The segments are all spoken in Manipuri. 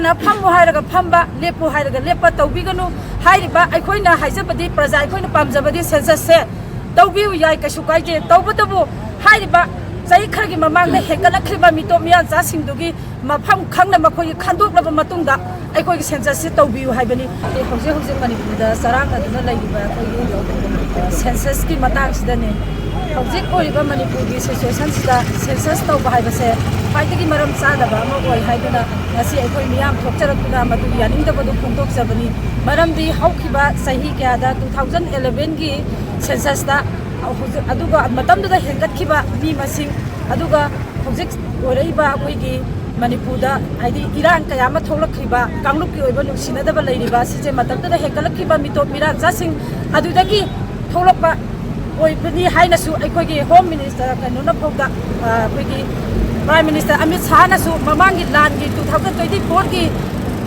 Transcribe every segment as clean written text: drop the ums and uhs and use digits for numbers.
sarkana phammu hairaga phamma lepu hairaga lepa tawbiganu hairiba aikoina haijabadi praja aikoina pamjabadi census se tawbiu yai kasu kaije tawbatabu hairiba chai khargi mamang da hekalakriba mito miyan cha singdugi mafam khangna makoi khandoklaba matungda aikoi gi census se tawbiu haibani hoje hoje manipur da sarang aduna laiba koi census ki matang sidane hoje oiba manipur gi situation sida census tawba haibase faidagi maram sadaba ama oi haiduna ngasi aikoi miyam thokcharakuna madu yaningdabadu phongtokjabani maramdi haukhiba sahi kya da 2011 gi census da aduga matamda hengatkhiba mi masing aduga hojik oreiba akoigi manipurda haidi iran kaya ma tholakhiba kangluk ki oiba nuksinadaba leiriba sije matamda hengalakhiba mito miran jasing adudagi tholakba oibani haina su aikoigi home minister kanuna phogda akoigi prime minister amit shah na su mamangi lan gi 2024 gi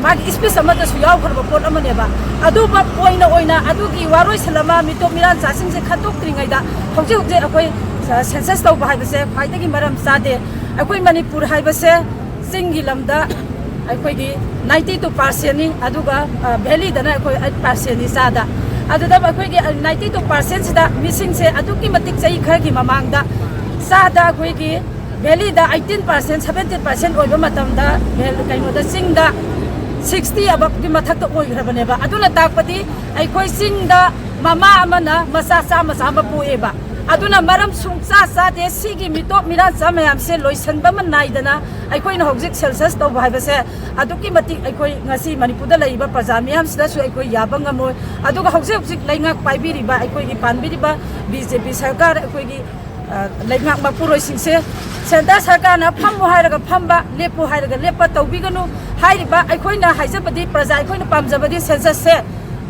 magi space amada su yaw kharba pot amaneba aduba oina adugi waroi salama mito miran jasing se khatok tringaida hojik hojik akoi census tawba haibase khwaidagi maram sade akoi manipur haibase singi lamda akoi gi 92% ni aduga valley dana akoi 8% ni sada aduda akoi gi 92% sida missing se aduki matik chai khagi mamangda sada akoi gi valley da 18% 17% oiba matamda kaino da singda 60 abap gi mathak da oi grabaneba adula takpati aikoi singda mama amana masa sama pueba aduna maram sungcha sa de sigi mito miran samayam se loisanba man naidana aikoi na hojik census to bhaibase aduki mati aikoi ngasi manipur da laiba prajamiam sida su aikoi yabang amoi aduga hojik laingak paibiriba aikoi gi panbiriba BJP sarkar aikoi gi laingak mapuroi singse center sarkar na phammu hairaga phamba lepu hairaga lepa tawbiganu hairiba aikoi na haijabadi praja aikoi na pamjabadi census se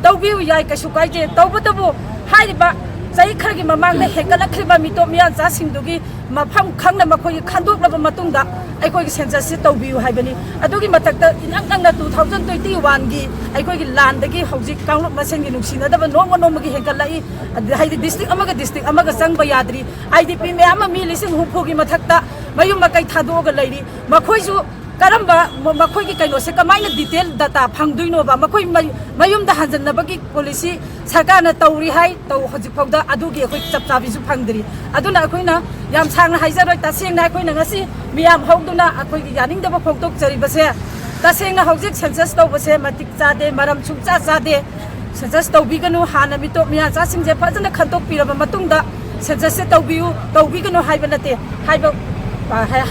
tawbiu yai kasu kaije tawbatabu hairiba chai khargi mamang da hekalakriba mito miyan cha singdugi mafam khangna makoi khandoklaba matungda aikoi gi census se tawbiu haibani adugi matakta inangna 2021 gi aikoi gi landagi hojik kangluk masen gi nuksinadaba nongma gi hekalai haidi district amaga changba yadri IDP me ama mi lising hupho gi matakta mayum makai thadoga lairi makoi su karamba makoi gi kaino se kamaina detail data phangduino ba makoi mayum da hanjannabagi policy sarkana tawri hai taw hojik phawda adugi akoi chapchabi su phangdri aduna akoina yam sangna haijaroi tasengna akoina ngasi miyam hawduna akoi gi yaningdaba phongtok jaribase tasengna hojik census tawbase matik chade maram chungcha chade census tawbiganu hana mito miya cha singje phajana khantok piraba matungda census se tawbiganu haiba nate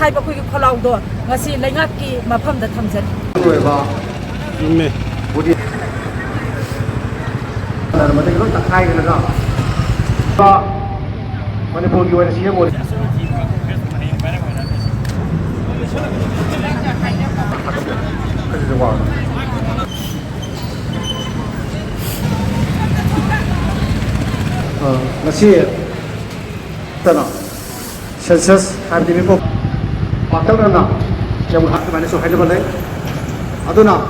haiba koi gi kholawdo ngasi laingak ki mafam da thamjari roiba me budi na mate lo takai na ga ba manipur gi wani siya mo ngasi tana census habdi Mikok matal na yang hak mana so haja balai aduna